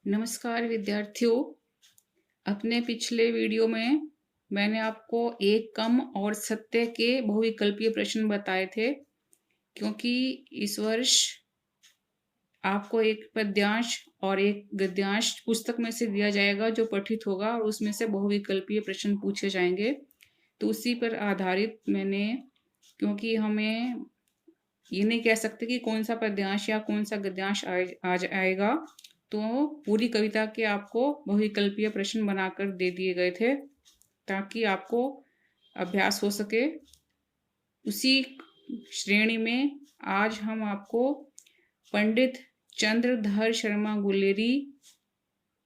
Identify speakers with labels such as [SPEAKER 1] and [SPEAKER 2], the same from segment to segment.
[SPEAKER 1] नमस्कार विद्यार्थियों। अपने पिछले वीडियो में मैंने आपको एक कम और सत्य के बहुविकल्पीय प्रश्न बताए थे, क्योंकि इस वर्ष आपको एक पद्यांश और एक गद्यांश पुस्तक में से दिया जाएगा जो पठित होगा और उसमें से बहुविकल्पीय प्रश्न पूछे जाएंगे। तो उसी पर आधारित मैंने, क्योंकि हमें ये नहीं कह सकते कि कौन सा पद्यांश या कौन सा गद्यांश आज आएगा, तो पूरी कविता के आपको बहुविकल्पीय प्रश्न बनाकर दे दिए गए थे ताकि आपको अभ्यास हो सके। उसी श्रेणी में आज हम आपको पंडित चंद्रधर शर्मा गुलेरी,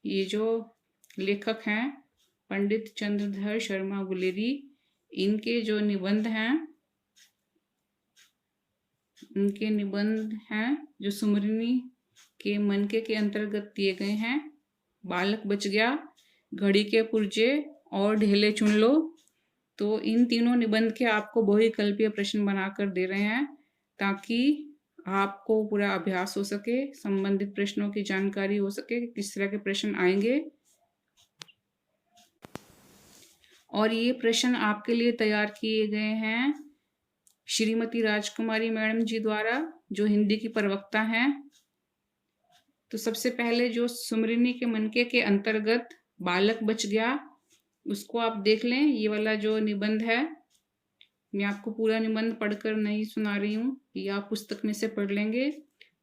[SPEAKER 1] ये जो लेखक हैं पंडित चंद्रधर शर्मा गुलेरी, इनके जो निबंध हैं, उनके निबंध हैं जो सुमरिनी के मनके के अंतर्गत दिए गए हैं। बालक बच गया, घड़ी के पुर्जे और ढेले चुन लो। तो इन तीनों निबंध के आपको बहुविकल्पीय प्रश्न बनाकर दे रहे हैं ताकि आपको पूरा अभ्यास हो सके, संबंधित प्रश्नों की जानकारी हो सके कि किस तरह के प्रश्न आएंगे। और ये प्रश्न आपके लिए तैयार किए गए हैं श्रीमती राजकुमारी मैडम जी द्वारा, जो हिंदी की प्रवक्ता हैं। तो सबसे पहले जो सुमरिनी के मनके के अंतर्गत बालक बच गया, उसको आप देख लें। ये वाला जो निबंध है, मैं आपको पूरा निबंध पढ़कर नहीं सुना रही हूँ, ये आप पुस्तक में से पढ़ लेंगे।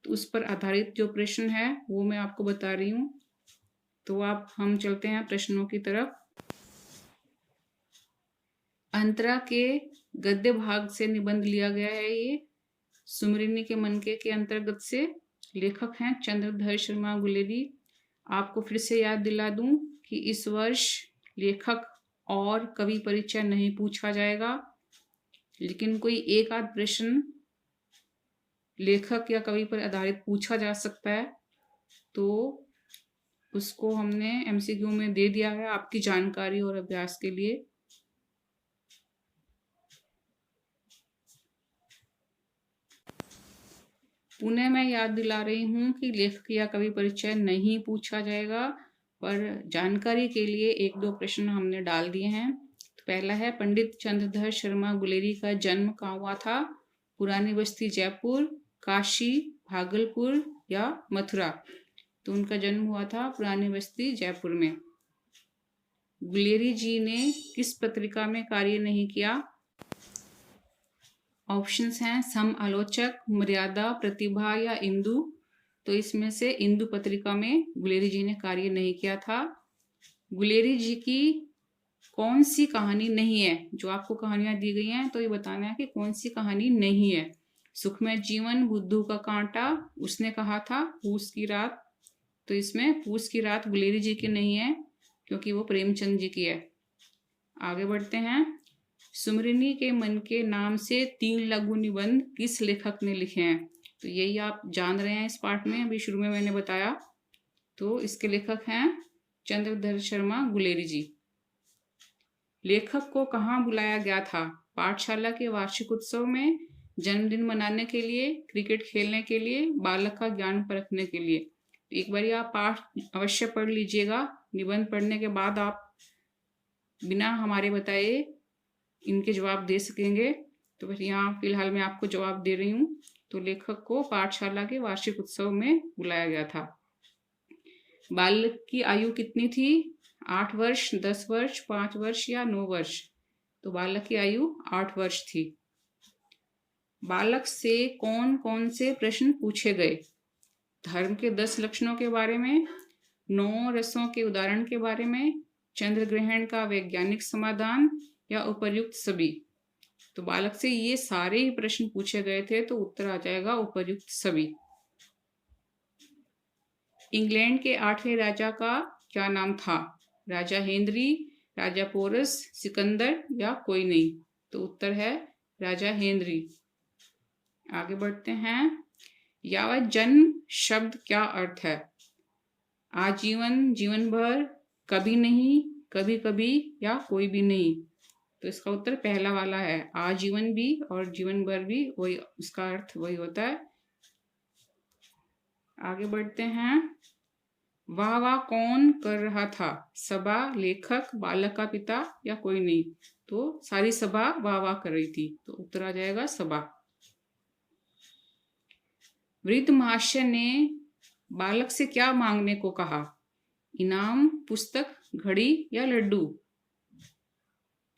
[SPEAKER 1] तो उस पर आधारित जो प्रश्न है वो मैं आपको बता रही हूँ। तो हम चलते हैं प्रश्नों की तरफ। अंतरा के गद्य भाग से निबंध लिया गया है। ये सुमरिनी के मनके के अंतर्गत से, लेखक हैं चंद्रधर शर्मा गुलेरी। आपको फिर से याद दिला दूं कि इस वर्ष लेखक और कवि परिचय नहीं पूछा जाएगा, लेकिन कोई एक आध प्रश्न लेखक या कवि पर आधारित पूछा जा सकता है। तो उसको हमने एमसीक्यू में दे दिया है आपकी जानकारी और अभ्यास के लिए। पुनः मैं याद दिला रही हूँ कि लेखक या कवि परिचय नहीं पूछा जाएगा, पर जानकारी के लिए एक दो प्रश्न हमने डाल दिए हैं। तो पहला है, पंडित चंद्रधर शर्मा गुलेरी का जन्म कहाँ हुआ था? पुरानी बस्ती जयपुर, काशी, भागलपुर या मथुरा? तो उनका जन्म हुआ था पुरानी बस्ती जयपुर में। गुलेरी जी ने किस पत्रिका में कार्य नहीं किया? ऑप्शंस हैं सम आलोचक, मर्यादा, प्रतिभा या इंदु। तो इसमें से इंदु पत्रिका में गुलेरी जी ने कार्य नहीं किया था। गुलेरी जी की कौन सी कहानी नहीं है? जो आपको कहानियां दी गई हैं तो ये बताना है कि कौन सी कहानी नहीं है। सुखमय जीवन, बुद्धू का कांटा, उसने कहा था, पूस की रात। तो इसमें पूस की रात गुलेरी जी की नहीं है, क्योंकि वो प्रेमचंद जी की है। आगे बढ़ते हैं। सुमरिनी के मन के नाम से 3 लघु निबंध किस लेखक ने लिखे हैं? तो यही आप जान रहे हैं इस पाठ में, अभी शुरू में मैंने बताया। तो इसके लेखक हैं चंद्रधर शर्मा गुलेरी जी। लेखक को कहाँ बुलाया गया था? पाठशाला के वार्षिक उत्सव में, जन्मदिन मनाने के लिए, क्रिकेट खेलने के लिए, बालक का ज्ञान परखने के लिए? एक बार आप पाठ अवश्य पढ़ लीजिएगा। निबंध पढ़ने के बाद आप बिना हमारे बताए इनके जवाब दे सकेंगे। तो फिर यहाँ फिलहाल मैं आपको जवाब दे रही हूँ। तो लेखक को पाठशाला के वार्षिक उत्सव में बुलाया गया था। बालक की आयु कितनी थी? 8 वर्ष, 10 वर्ष, 5 वर्ष या 9 वर्ष? तो बालक की आयु 8 वर्ष थी। बालक से कौन कौन से प्रश्न पूछे गए? धर्म के 10 लक्षणों के बारे में, 9 रसों के उदाहरण के बारे में, चंद्र ग्रहण का वैज्ञानिक समाधान या उपर्युक्त सभी? तो बालक से ये सारे ही प्रश्न पूछे गए थे, तो उत्तर आ जाएगा उपर्युक्त सभी। इंग्लैंड के 8वें राजा का क्या नाम था? राजा हेनरी, राजा पोरस, सिकंदर या कोई नहीं? तो उत्तर है राजा हेनरी। आगे बढ़ते हैं। यावत जन्म शब्द क्या अर्थ है? आजीवन, जीवन भर, कभी नहीं, कभी कभी या कोई भी नहीं? तो इसका उत्तर पहला वाला है, आजीवन भी और जीवन भर भी, वही उसका अर्थ वही होता है। आगे बढ़ते हैं। वाह वाह कौन कर रहा था? सभा, लेखक, बालक का पिता या कोई नहीं? तो सारी सभा वाह वाह कर रही थी, तो उत्तर आ जाएगा सभा। वृद्ध महाशय ने बालक से क्या मांगने को कहा? इनाम, पुस्तक, घड़ी या लड्डू?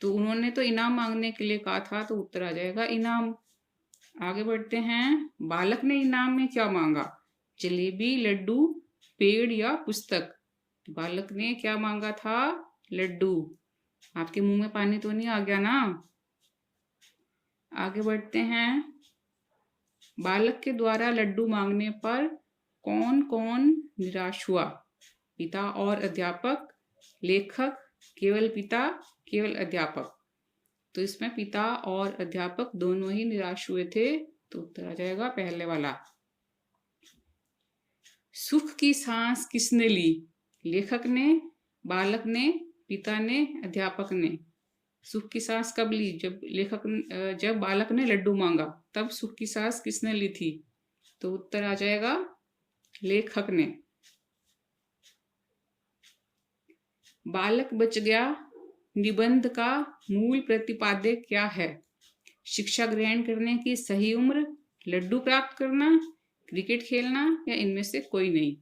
[SPEAKER 1] तो उन्होंने तो इनाम मांगने के लिए कहा था, तो उत्तर आ जाएगा इनाम। आगे बढ़ते हैं। बालक ने इनाम में क्या मांगा? जलेबी, लड्डू, पेड़ या पुस्तक? बालक ने क्या मांगा था? लड्डू। आपके मुंह में पानी तो नहीं आ गया ना? आगे बढ़ते हैं। बालक के द्वारा लड्डू मांगने पर कौन कौन निराश हुआ? पिता और अध्यापक, लेखक, केवल पिता, केवल अध्यापक? तो इसमें पिता और अध्यापक दोनों ही निराश हुए थे, तो उत्तर आ जाएगा पहले वाला। सुख की सांस किसने ली? लेखक ने, बालक ने, पिता ने, अध्यापक ने? सुख की सांस कब ली? जब बालक ने लड्डू मांगा, तब सुख की सांस किसने ली थी? तो उत्तर आ जाएगा लेखक ने। बालक बच गया निबंध का मूल प्रतिपाद्य क्या है? शिक्षा ग्रहण करने की सही उम्र, लड्डू प्राप्त करना, क्रिकेट खेलना या इनमें से कोई नहीं?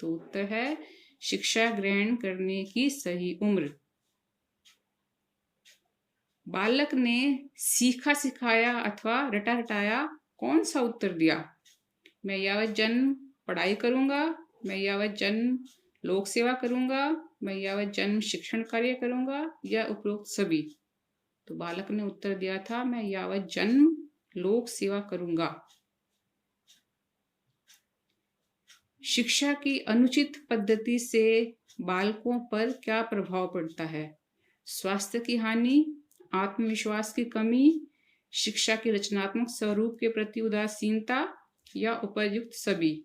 [SPEAKER 1] तो उत्तर है शिक्षा ग्रहण करने की सही उम्र। बालक ने सीखा सिखाया अथवा रटा रटाया कौन सा उत्तर दिया? मैं यावत जन्म पढ़ाई करूंगा, मैं यावत जन्म लोक सेवा करूंगा, मैं यावत जन्म शिक्षण कार्य करूंगा या उपरोक्त सभी? तो बालक ने उत्तर दिया था मैं यावत जन्म लोक सेवा करूंगा। शिक्षा की अनुचित पद्धति से बालकों पर क्या प्रभाव पड़ता है? स्वास्थ्य की हानि, आत्मविश्वास की कमी, शिक्षा के रचनात्मक स्वरूप के प्रति उदासीनता या उपर्युक्त सभी?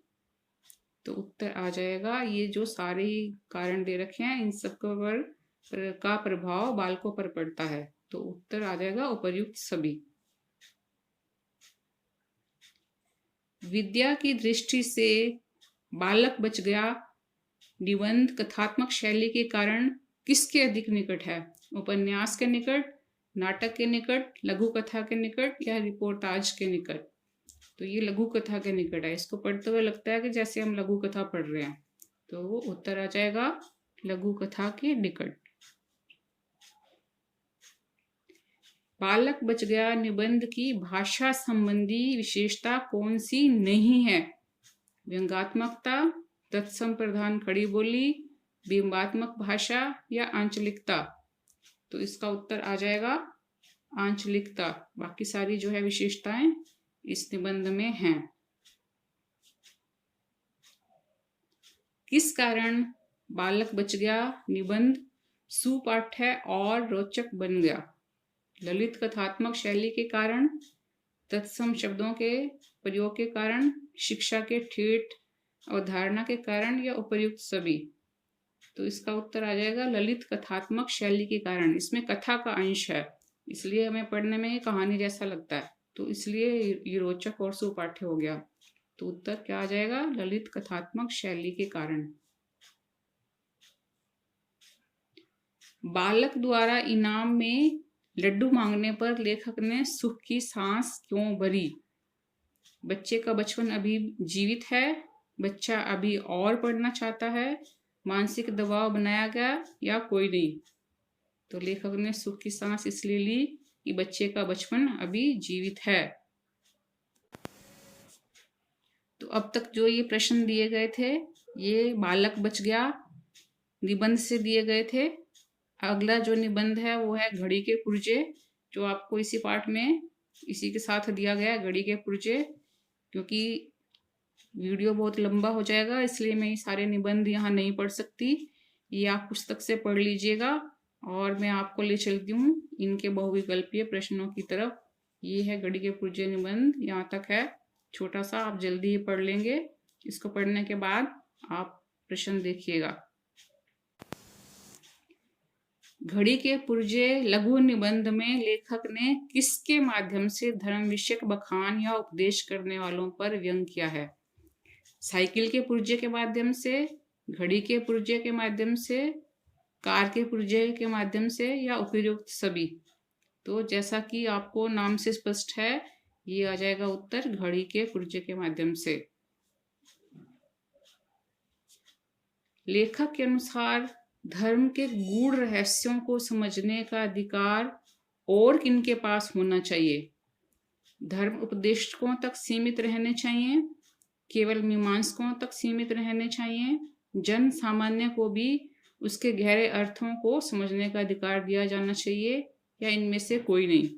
[SPEAKER 1] तो उत्तर आ जाएगा ये जो सारे कारण दे रखे हैं इन सब का प्रभाव बालकों पर पड़ता है, तो उत्तर आ जाएगा उपर्युक्त सभी। विद्या की दृष्टि से बालक बच गया निबंध कथात्मक शैली के कारण किसके अधिक निकट है? उपन्यास के निकट, नाटक के निकट, लघु कथा के निकट या रिपोर्टाज के निकट? तो ये लघु कथा के निकट है। इसको पढ़ते हुए लगता है कि जैसे हम लघु कथा पढ़ रहे हैं, तो वो उत्तर आ जाएगा लघु कथा के निकट। बालक बच गया निबंध की भाषा संबंधी विशेषता कौन सी नहीं है? व्यंग्यात्मकता, तत्सम प्रधान खड़ी बोली, बिंबात्मक भाषा या आंचलिकता? तो इसका उत्तर आ जाएगा आंचलिकता। बाकी सारी जो है विशेषताएं इस निबंध में हैं। किस कारण बालक बच गया निबंध सुपाठ्य और रोचक बन गया? ललित कथात्मक शैली के कारण, तत्सम शब्दों के प्रयोग के कारण, शिक्षा के ठेठ अवधारणा के कारण या उपर्युक्त सभी? तो इसका उत्तर आ जाएगा ललित कथात्मक शैली के कारण। इसमें कथा का अंश है, इसलिए हमें पढ़ने में ये कहानी जैसा लगता है, तो इसलिए ये रोचक और सुपाठ्य हो गया। तो उत्तर क्या आ जाएगा? ललित कथात्मक शैली के कारण। बालक द्वारा इनाम में लड्डू मांगने पर लेखक ने सुख की सांस क्यों भरी? बच्चे का बचपन अभी जीवित है, बच्चा अभी और पढ़ना चाहता है, मानसिक दबाव बनाया गया या कोई नहीं? तो लेखक ने सुख की सांस इसलिए ली कि बच्चे का बचपन अभी जीवित है। तो अब तक जो ये प्रश्न दिए गए थे ये बालक बच गया निबंध से दिए गए थे। अगला जो निबंध है वो है घड़ी के पुर्जे, जो आपको इसी पाठ में इसी के साथ दिया गया है घड़ी के पुर्जे। क्योंकि वीडियो बहुत लंबा हो जाएगा इसलिए मैं ये सारे निबंध यहाँ नहीं पढ़ सकती, ये आप पुस्तक से पढ़ लीजिएगा। और मैं आपको ले चलती हूँ इनके बहुविकल्पीय प्रश्नों की तरफ। ये है घड़ी के पुर्जे निबंध, यहाँ तक है, छोटा सा, आप जल्दी ही पढ़ लेंगे। इसको पढ़ने के बाद आप प्रश्न देखिएगा। घड़ी के पुर्जे लघु निबंध में लेखक ने किसके माध्यम से धर्म विषयक बखान या उपदेश करने वालों पर व्यंग किया है? साइकिल के पुर्जे के माध्यम से, घड़ी के पुर्जे के माध्यम से, कार के पुर्जे के माध्यम से, या उपयुक्त सभी। तो जैसा कि आपको नाम से स्पष्ट है, ये आ जाएगा उत्तर घड़ी के पुर्जे के माध्यम से। लेखक के अनुसार धर्म के गूढ़ रहस्यों को समझने का अधिकार और किनके पास होना चाहिए? धर्म उपदेशकों तक सीमित रहने चाहिए, केवल मीमांसकों तक सीमित रहने चाहिए, जन सामान्य को भी उसके गहरे अर्थों को समझने का अधिकार दिया जाना चाहिए, या इनमें से कोई नहीं।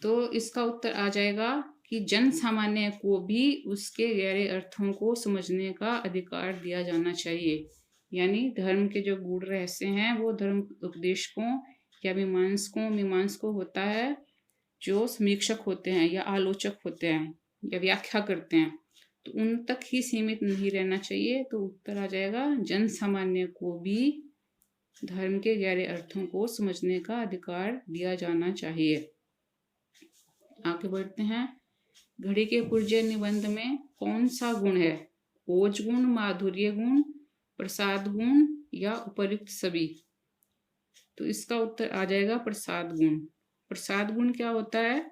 [SPEAKER 1] तो इसका उत्तर आ जाएगा कि जन सामान्य को भी उसके गहरे अर्थों को समझने का अधिकार दिया जाना चाहिए। यानी धर्म के जो गूढ़ रहस्य हैं वो धर्म उपदेशकों या मीमांसकों होता है, जो समीक्षक होते हैं या आलोचक होते हैं या व्याख्या करते हैं, तो उन तक ही सीमित नहीं रहना चाहिए। तो उत्तर आ जाएगा जन सामान्य को भी धर्म के गहरे अर्थों को समझने का अधिकार दिया जाना चाहिए। आगे बढ़ते हैं। घड़ी के पुर्जे निबंध में कौन सा गुण है? ओज गुण, माधुर्य गुण, प्रसाद गुण, या उपर्युक्त सभी। तो इसका उत्तर आ जाएगा प्रसाद गुण। प्रसाद गुण क्या होता है?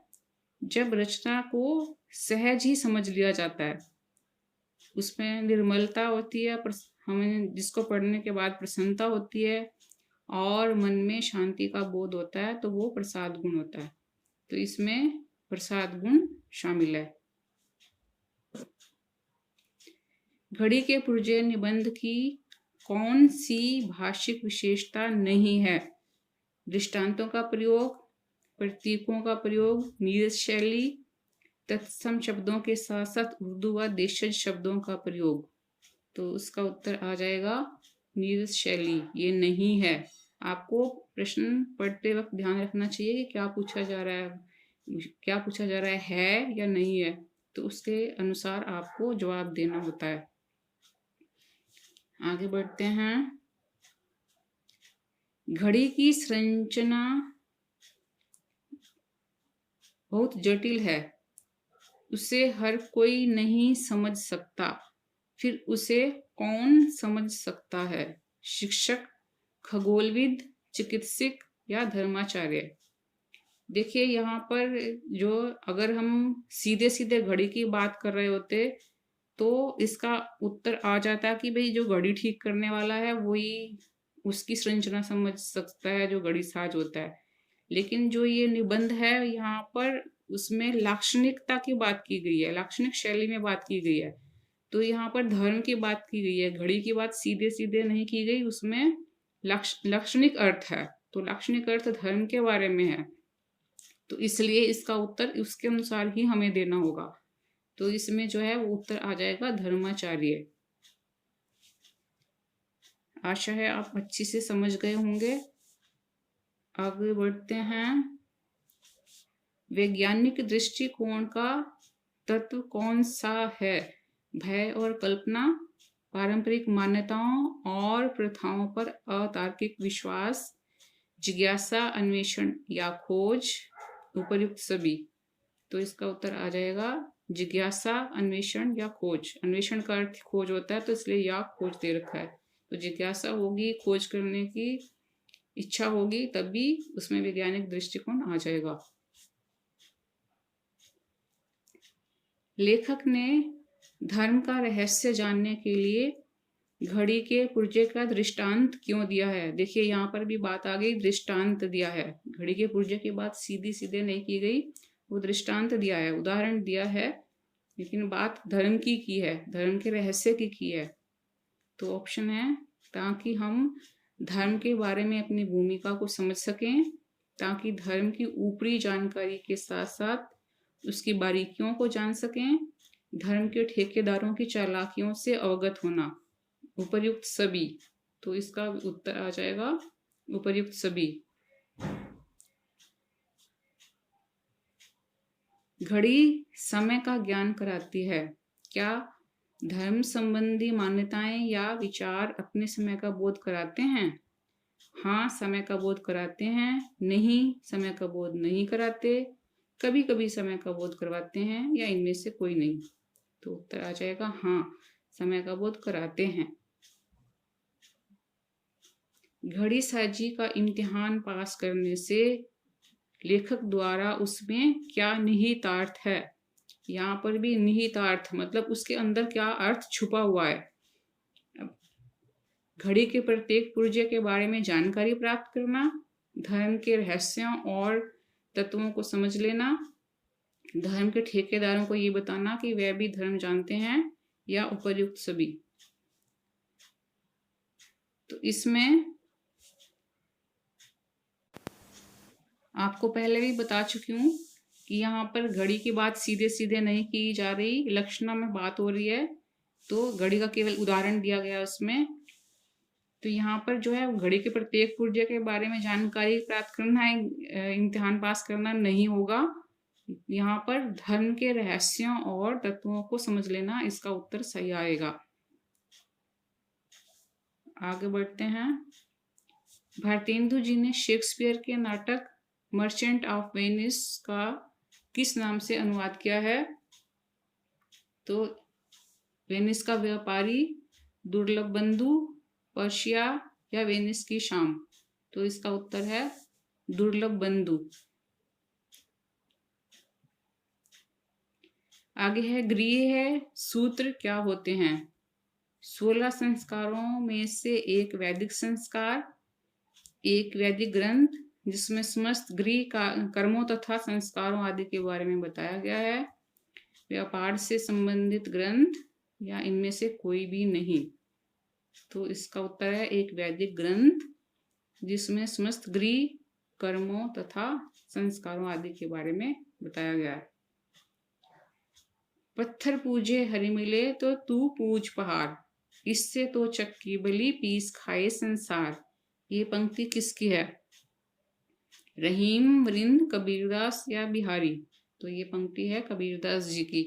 [SPEAKER 1] जब रचना को सहज ही समझ लिया जाता है, उसमें निर्मलता होती है, हमें जिसको पढ़ने के बाद प्रसन्नता होती है और मन में शांति का बोध होता है, तो वो प्रसाद गुण होता है। तो इसमें प्रसाद गुण शामिल है। घड़ी के पुर्जे निबंध की कौन सी भाषिक विशेषता नहीं है? दृष्टांतों का प्रयोग, प्रतीकों का प्रयोग, नीरस शैली, तत्सम शब्दों के साथ साथ उर्दू व देशज शब्दों का प्रयोग। तो उसका उत्तर आ जाएगा नीरस शैली, ये नहीं है। आपको प्रश्न पढ़ते वक्त ध्यान रखना चाहिए कि क्या पूछा जा रहा है या नहीं है, तो उसके अनुसार आपको जवाब देना होता है। आगे बढ़ते हैं। घड़ी की संरचना बहुत जटिल है, उसे हर कोई नहीं समझ सकता। फिर उसे कौन समझ सकता है? शिक्षक, खगोलविद, चिकित्सक, या धर्माचार्य। देखिए यहाँ पर जो अगर हम सीधे सीधे घड़ी की बात कर रहे होते तो इसका उत्तर आ जाता कि भाई जो घड़ी ठीक करने वाला है वही उसकी संरचना समझ सकता है, जो घड़ी साज होता है। लेकिन जो ये निबंध है यहाँ पर उसमें लाक्षणिकता की बात की गई है, लाक्षणिक शैली में बात की गई है। तो यहाँ पर धर्म की बात की गई है, घड़ी की बात सीधे सीधे नहीं की गई, उसमें लाक्षणिक अर्थ है। तो लाक्षणिक अर्थ धर्म के बारे में है, तो इसलिए इसका उत्तर उसके अनुसार ही हमें देना होगा। तो इसमें जो है वो उत्तर आ जाएगा धर्माचार्य। आशा है आप अच्छी से समझ गए होंगे। आगे बढ़ते हैं। वैज्ञानिक दृष्टिकोण का तत्व कौन सा है? भय और कल्पना, पारंपरिक मान्यताओं और प्रथाओं पर अतार्किक विश्वास, जिज्ञासा, अन्वेषण या खोज, उपर्युक्त सभी। तो इसका उत्तर आ जाएगा जिज्ञासा, अन्वेषण या खोज। अन्वेषण का अर्थ खोज होता है, तो इसलिए या खोज दे रखा है। तो जिज्ञासा होगी, खोज करने की इच्छा होगी, तभी उसमें वैज्ञानिक दृष्टिकोण आ जाएगा। लेखक ने धर्म का रहस्य जानने के लिए घड़ी के पुर्जे का दृष्टांत क्यों दिया है? देखिए यहाँ पर भी बात आ गई, दृष्टांत दिया है। घड़ी के पुर्जे की बात सीधी सीधे नहीं की गई, वो दृष्टांत दिया है, उदाहरण दिया है, लेकिन बात धर्म की है, धर्म के रहस्य की है। तो ऑप्शन है ताकि हम धर्म के बारे में अपनी भूमिका को समझ सकें, ताकि धर्म की ऊपरी जानकारी के साथ साथ उसकी बारीकियों को जान सकें, धर्म के ठेकेदारों की चालाकियों से अवगत होना, उपर्युक्त सभी। तो इसका उत्तर आ जाएगा उपर्युक्त सभी। घड़ी समय का ज्ञान कराती है। क्या धर्म संबंधी मान्यताएं या विचार अपने समय का बोध कराते हैं? हाँ, समय का बोध कराते हैं। नहीं, समय का बोध नहीं कराते। कभी कभी समय का बोध करवाते हैं, या इनमें से कोई नहीं। तो उत्तर आ जाएगा हाँ, समय का बोध कराते हैं। घड़ी साजी का इम्तिहान पास करने से लेखक द्वारा उसमें क्या निहितार्थ है। यहाँ पर भी निहितार्थ मतलब उसके अंदर क्या अर्थ छुपा हुआ है। घड़ी के प्रत्येक पुर्जे के बारे में जानकारी प्राप्त करना, धर्म के रहस्यों और तत्वों को समझ लेना, धर्म के ठेकेदारों को ये बताना कि वह भी धर्म जानते हैं या उपर्युक्त सभी। तो इसमें आपको पहले भी बता चुकी हूँ कि यहाँ पर घड़ी की बात सीधे सीधे नहीं की जा रही, लक्षणा में बात हो रही है, तो घड़ी का केवल उदाहरण दिया गया उसमें। तो यहाँ पर जो है घड़ी के प्रत्येक पुर्जे के बारे में जानकारी प्राप्त करना है, इम्तिहान पास करना नहीं होगा। यहाँ पर धर्म के रहस्यों और तत्वों को समझ लेना इसका उत्तर सही आएगा। आगे बढ़ते हैं। भारतेंदु जी ने शेक्सपियर के नाटक मर्चेंट ऑफ वेनिस का किस नाम से अनुवाद किया है। तो वेनिस का व्यापारी, दुर्लभ बंधु, पर्शिया या वेनिस की शाम। तो इसका उत्तर है दुर्लभ बंधु। आगे है गृह है सूत्र क्या होते हैं। 16 संस्कारों में से एक वैदिक संस्कार, एक वैदिक ग्रंथ जिसमें समस्त गृह कर्मों तथा संस्कारों आदि के बारे में बताया गया है, व्यापार से संबंधित ग्रंथ या इनमें से कोई भी नहीं। तो इसका उत्तर है एक वैदिक ग्रंथ जिसमें समस्त गृह कर्मों तथा संस्कारों आदि के बारे में बताया गया है। पत्थर पूजे हरि मिले तो तू पूज पहाड़, इससे तो चक्की बली पीस खाए संसार। ये पंक्ति किसकी है। रहीम, वृंद, कबीरदास या बिहारी। तो ये पंक्ति है कबीरदास जी की।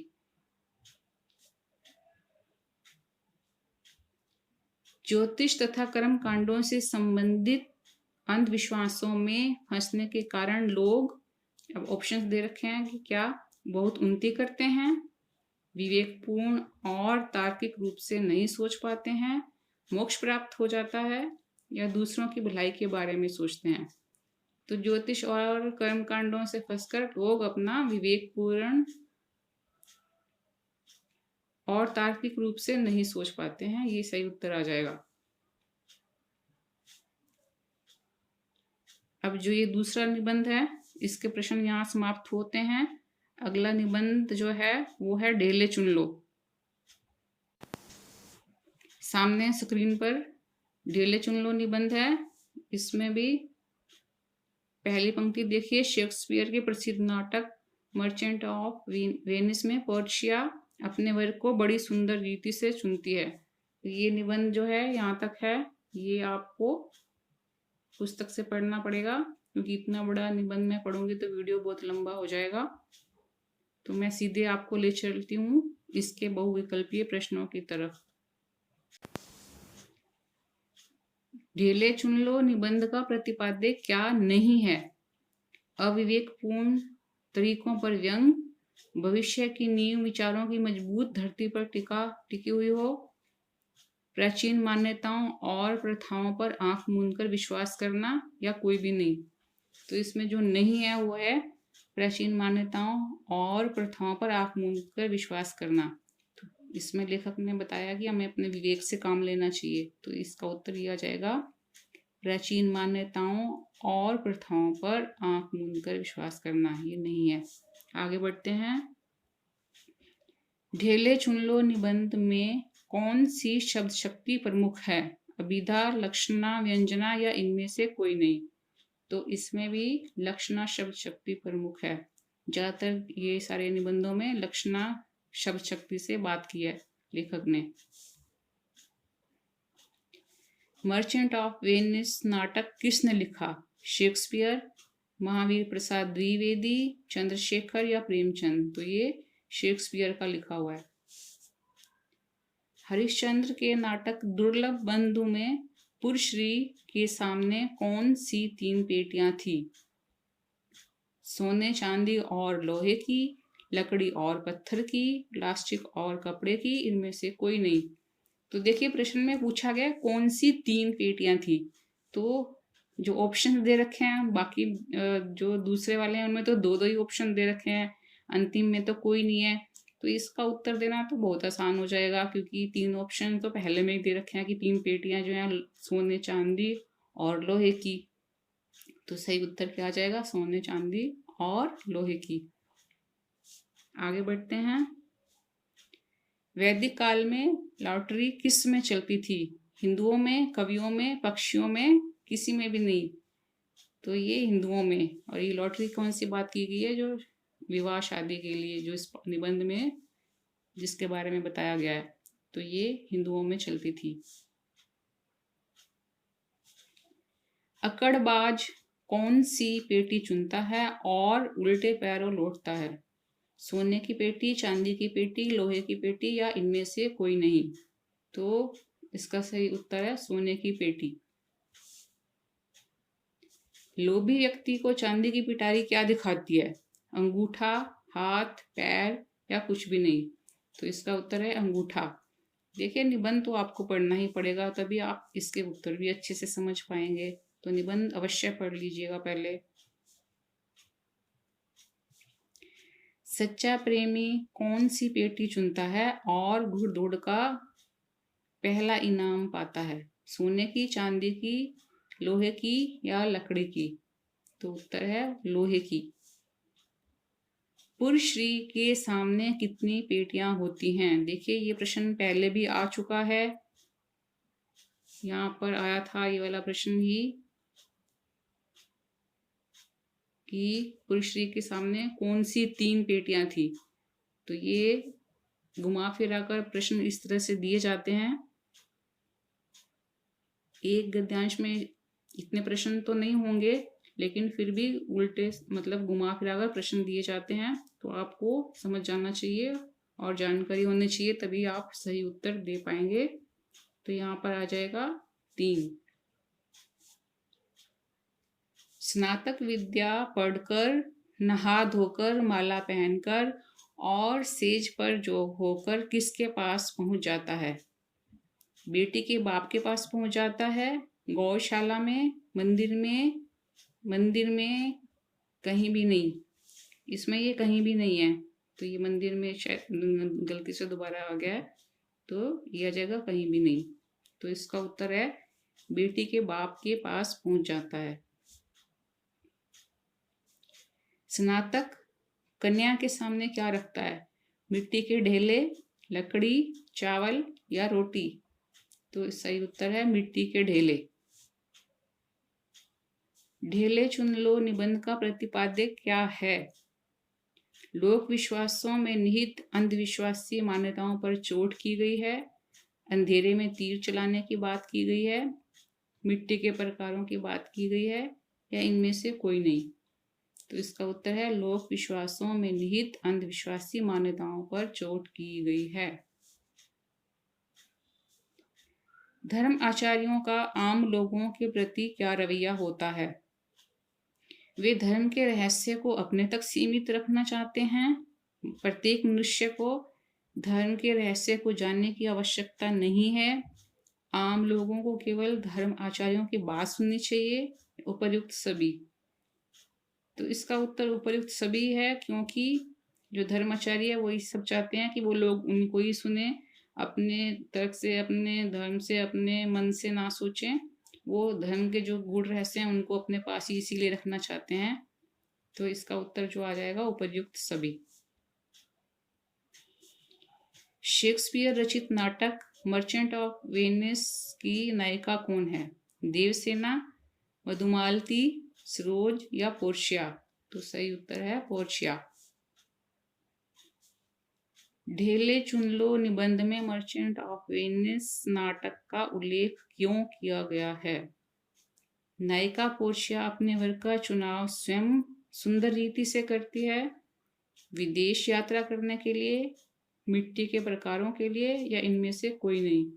[SPEAKER 1] ज्योतिष तथा कर्म कांडों से संबंधित अंधविश्वासों में फंसने के कारण लोग, अब ऑप्शंस दे रखे हैं कि क्या बहुत उन्नति करते हैं, विवेकपूर्ण और तार्किक रूप से नहीं सोच पाते हैं, मोक्ष प्राप्त हो जाता है, या दूसरों की भलाई के बारे में सोचते हैं। तो ज्योतिष और कर्म कांडों से फंसकर लोग अपना विवेकपूर्ण और तार्किक रूप से नहीं सोच पाते हैं। ये सही उत्तर आ जाएगा। अब जो ये दूसरा निबंध है इसके प्रश्न यहाँ समाप्त होते हैं। अगला निबंध जो है वो है ढेले चुन लो। सामने स्क्रीन पर ढेले चुन लो निबंध है। इसमें भी पहली पंक्ति देखिए, शेक्सपियर के प्रसिद्ध नाटक मर्चेंट ऑफ वेनिस में पर्शिया अपने वर्ग को बड़ी सुंदर रीति से चुनती है। ये निबंध जो है यहाँ तक है, ये आपको पुस्तक से पढ़ना पड़ेगा क्योंकि इतना बड़ा निबंध मैं पढ़ूंगी तो वीडियो बहुत लंबा हो जाएगा। तो मैं सीधे आपको ले चलती हूँ इसके बहुविकल्पीय प्रश्नों की तरफ। ढेले चुन लो निबंध का प्रतिपाद्य क्या नहीं है। अविवेकपूर्ण तरीकों पर व्यंग, भविष्य की नींव विचारों की मजबूत धरती पर टिकी हुई हो, प्राचीन मान्यताओं और प्रथाओं पर आंख मूंदकर विश्वास करना, या कोई भी नहीं। तो इसमें जो नहीं है वो है प्राचीन मान्यताओं और प्रथाओं पर आंख मूंदकर विश्वास करना। तो इसमें लेखक ने बताया कि हमें अपने विवेक से काम लेना चाहिए। तो इसका उत्तर यह आ जाएगा प्राचीन मान्यताओं और प्रथाओं पर आंख मूंदकर विश्वास करना, ये नहीं है। आगे बढ़ते हैं। ढेले चुन लो निबंध में कौन सी शब्द शक्ति प्रमुख है। अभिधा, लक्षणा, व्यंजना या इनमें से कोई नहीं। तो इसमें भी लक्षणा शब्द शक्ति प्रमुख है। ज्यादातर ये सारे निबंधों में लक्षणा शब्द शक्ति से बात की है लेखक ने। मर्चेंट ऑफ वेनिस नाटक किसने लिखा। शेक्सपियर, महावीर प्रसाद द्विवेदी, चंद्रशेखर या प्रेमचंद। तो ये शेक्सपियर का लिखा हुआ है। हरिश्चंद्र के नाटक दुर्लभ बंधु में पुरश्री के सामने कौन सी 3 पेटियां थी। सोने, चांदी और लोहे की, लकड़ी और पत्थर की, प्लास्टिक और कपड़े की, इनमें से कोई नहीं। तो देखिए प्रश्न में पूछा गया कौन सी 3 पेटियां थी। तो जो ऑप्शन दे रखे हैं बाकी जो दूसरे वाले हैं उनमें तो 2-2 ही ऑप्शन दे रखे हैं, अंतिम में तो कोई नहीं है। तो इसका उत्तर देना तो बहुत आसान हो जाएगा क्योंकि 3 ऑप्शन तो पहले में ही दे रखे हैं कि 3 पेटियां जो हैं सोने, चांदी और लोहे की। तो सही उत्तर क्या आ जाएगा? सोने, चांदी और लोहे की। आगे बढ़ते हैं। वैदिक काल में लॉटरी किस में चलती थी? हिंदुओं में, कवियों में, पक्षियों में, किसी में भी नहीं। तो ये हिंदुओं में। और ये लॉटरी कौन सी बात की गई है? जो विवाह शादी के लिए जो इस निबंध में जिसके बारे में बताया गया है, तो ये हिंदुओं में चलती थी। अकड़बाज कौन सी पेटी चुनता है और उल्टे पैरों लौटता है? सोने की पेटी, चांदी की पेटी, लोहे की पेटी या इनमें से कोई नहीं। तो इसका सही उत्तर है सोने की पेटी। लोभी व्यक्ति को चांदी की पिटारी क्या दिखाती है? अंगूठा, हाथ, पैर या कुछ भी नहीं। तो इसका उत्तर है अंगूठा। देखिए निबंध तो आपको पढ़ना ही पड़ेगा, तभी आप इसके उत्तर भी अच्छे से समझ पाएंगे। तो निबंध अवश्य पढ़ लीजिएगा पहले। सच्चा प्रेमी कौन सी पेटी चुनता है और घुड़दौड़ का पहला इनाम पाता है? सोने की, चांदी की, लोहे की या लकड़ी की? तो उत्तर है लोहे की। पुरुश्री के सामने कितनी पेटियां होती हैं? देखिए ये प्रश्न पहले भी आ चुका है, यहाँ पर आया था ये वाला प्रश्न ही कि पुरुश्री के सामने कौन सी 3 पेटियां थी। तो ये घुमा फिरा कर प्रश्न इस तरह से दिए जाते हैं। एक गद्यांश में इतने प्रश्न तो नहीं होंगे, लेकिन फिर भी उल्टे मतलब घुमा फिरा कर प्रश्न दिए जाते हैं। तो आपको समझ जाना चाहिए और जानकारी होनी चाहिए, तभी आप सही उत्तर दे पाएंगे। तो यहाँ पर आ जाएगा 3। स्नातक विद्या पढ़कर, नहा धोकर, माला पहनकर और सेज पर जोग होकर किसके पास पहुंच जाता है? बेटी के बाप के पास पहुंच जाता है, गौशाला में, मंदिर में, कहीं भी नहीं। इसमें ये कहीं भी नहीं है, तो ये मंदिर में शायद गलती से दोबारा आ गया है, तो ये आ जाएगा कहीं भी नहीं। तो इसका उत्तर है बेटी के बाप के पास पहुंच जाता है। स्नातक कन्या के सामने क्या रखता है? मिट्टी के ढेले, लकड़ी, चावल या रोटी? तो सही उत्तर है मिट्टी के ढेले। ढेले चुन लो निबंध का प्रतिपाद्य क्या है? लोक विश्वासों में निहित अंधविश्वासी मान्यताओं पर चोट की गई है, अंधेरे में तीर चलाने की बात की गई है, मिट्टी के प्रकारों की बात की गई है या इनमें से कोई नहीं। तो इसका उत्तर है लोक विश्वासों में निहित अंधविश्वासी मान्यताओं पर चोट की गई है। धर्म आचार्यों का आम लोगों के प्रति क्या रवैया होता है? वे धर्म के रहस्य को अपने तक सीमित रखना चाहते हैं। प्रत्येक मनुष्य को धर्म के रहस्य को जानने की आवश्यकता नहीं है। आम लोगों को केवल धर्म आचार्यों की बात सुननी चाहिए। उपर्युक्त सभी। तो इसका उत्तर उपर्युक्त सभी है, क्योंकि जो धर्माचार्य है वही सब चाहते हैं कि वो लोग उनको ही सुने, अपने तर्क से, अपने धर्म से, अपने मन से ना सोचें। वो धर्म के जो गूढ़ रहस्य हैं उनको अपने पास ही इसीलिए रखना चाहते हैं। तो इसका उत्तर जो आ जाएगा उपर्युक्त सभी। शेक्सपियर रचित नाटक मर्चेंट ऑफ वेनिस की नायिका कौन है? देवसेना, मधुमालती, सरोज या पोर्शिया? तो सही उत्तर है पोर्शिया। ढेले चुन लो निबंध में मर्चेंट ऑफ वेनिस नाटक का उल्लेख क्यों किया गया है? नायिका पोर्शिया अपने वर का चुनाव स्वयं सुंदर रीति से करती है, विदेश यात्रा करने के लिए, मिट्टी के प्रकारों के लिए या इनमें से कोई नहीं।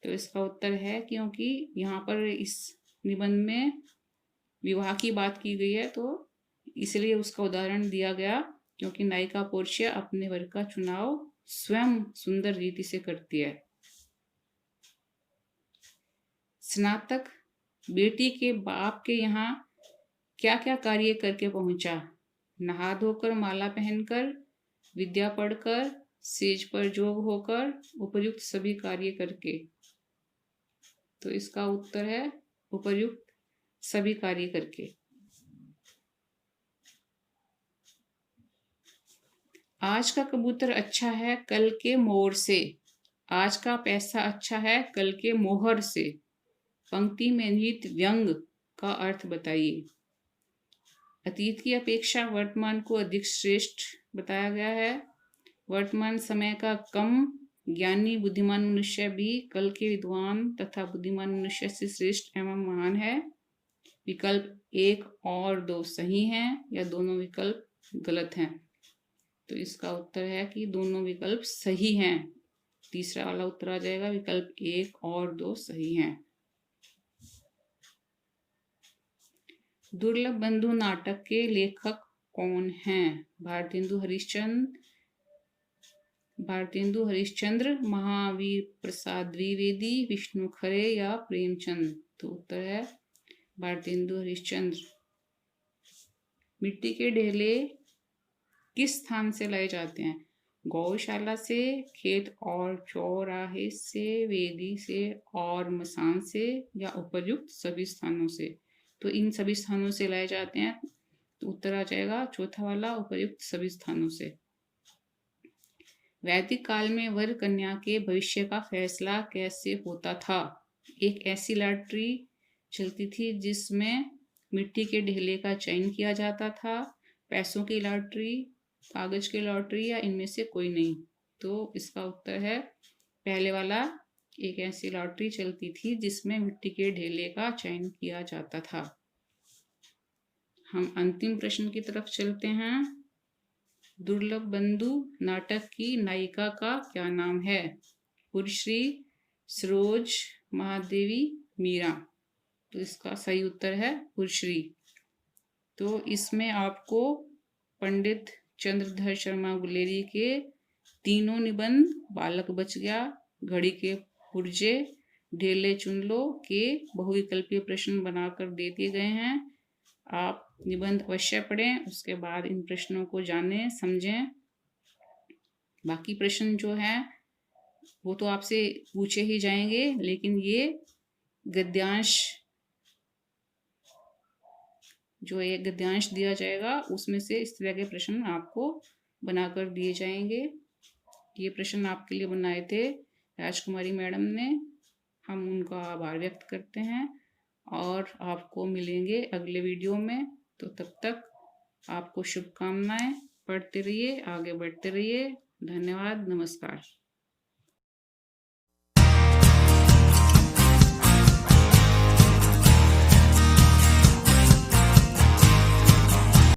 [SPEAKER 1] तो इसका उत्तर है क्योंकि यहाँ पर इस निबंध में विवाह की बात की गई है, तो इसलिए उसका उदाहरण दिया गया क्योंकि नायिका पोर्शिया अपने वर का चुनाव स्वयं सुंदर रीति से करती है। स्नातक बेटी के बाप के यहाँ क्या क्या कार्य करके पहुंचा? नहा धोकर, माला पहनकर, विद्या पढ़कर, सेज पर जोग होकर, उपर्युक्त सभी कार्य करके। तो इसका उत्तर है उपर्युक्त सभी कार्य करके। आज का कबूतर अच्छा है कल के मोर से, आज का पैसा अच्छा है कल के मोहर से। पंक्ति में निहित व्यंग का अर्थ बताइए। अतीत की अपेक्षा वर्तमान को अधिक श्रेष्ठ बताया गया है। वर्तमान समय का कम ज्ञानी बुद्धिमान मनुष्य भी कल के विद्वान तथा बुद्धिमान मनुष्य से श्रेष्ठ एवं महान है। विकल्प 1 और 2 सही हैं या दोनों विकल्प गलत हैं? तो इसका उत्तर है कि दोनों विकल्प सही हैं। तीसरा वाला उत्तर आ जाएगा, विकल्प 1 और 2 सही हैं। दुर्लभ बंधु नाटक के लेखक कौन हैं? भारतेंदु हरिश्चंद्र, महावीर प्रसाद द्विवेदी, विष्णु खरे या प्रेमचंद? तो उत्तर है भारतेंदु हरिश्चंद्र। मिट्टी के ढेले किस स्थान से लाए जाते हैं? गौशाला से, खेत और चौराहे से, वेदी से और मसान से या उपर्युक्त सभी स्थानों से? तो इन सभी स्थानों से लाए जाते हैं। तो उत्तर आ जाएगा चौथा वाला, उपर्युक्त सभी स्थानों से। वैदिक काल में वर कन्या के भविष्य का फैसला कैसे होता था? एक ऐसी लॉटरी चलती थी जिसमें मिट्टी के ढेले का चयन किया जाता था, पैसों की लॉटरी, कागज की लॉटरी या इनमें से कोई नहीं। तो इसका उत्तर है पहले वाला, एक ऐसी लॉटरी चलती थी जिसमें मिट्टी के ढेले का चयन किया जाता था। हम अंतिम प्रश्न की तरफ चलते हैं। दुर्लभ बंधु नाटक की नायिका का क्या नाम है? पुरश्री, सरोज, महादेवी, मीरा? तो इसका सही उत्तर है पुरश्री। तो इसमें आपको पंडित चंद्रधर शर्मा गुलेरी के तीनों निबंध, बालक बच गया, घड़ी के पुर्जे, ढेले चुन लो के बहुविकल्पीय प्रश्न बनाकर दे दिए गए हैं। आप निबंध अवश्य पढ़ें, उसके बाद इन प्रश्नों को जानें, समझें। बाकी प्रश्न जो है वो तो आपसे पूछे ही जाएंगे, लेकिन ये गद्यांश जो एक गद्यांश दिया जाएगा उसमें से इस तरह के प्रश्न आपको बनाकर दिए जाएंगे। ये प्रश्न आपके लिए बनाए थे राजकुमारी मैडम ने। हम उनका आभार व्यक्त करते हैं और आपको मिलेंगे अगले वीडियो में। तो तब तक आपको शुभकामनाएं। पढ़ते रहिए, आगे बढ़ते रहिए। धन्यवाद, नमस्कार।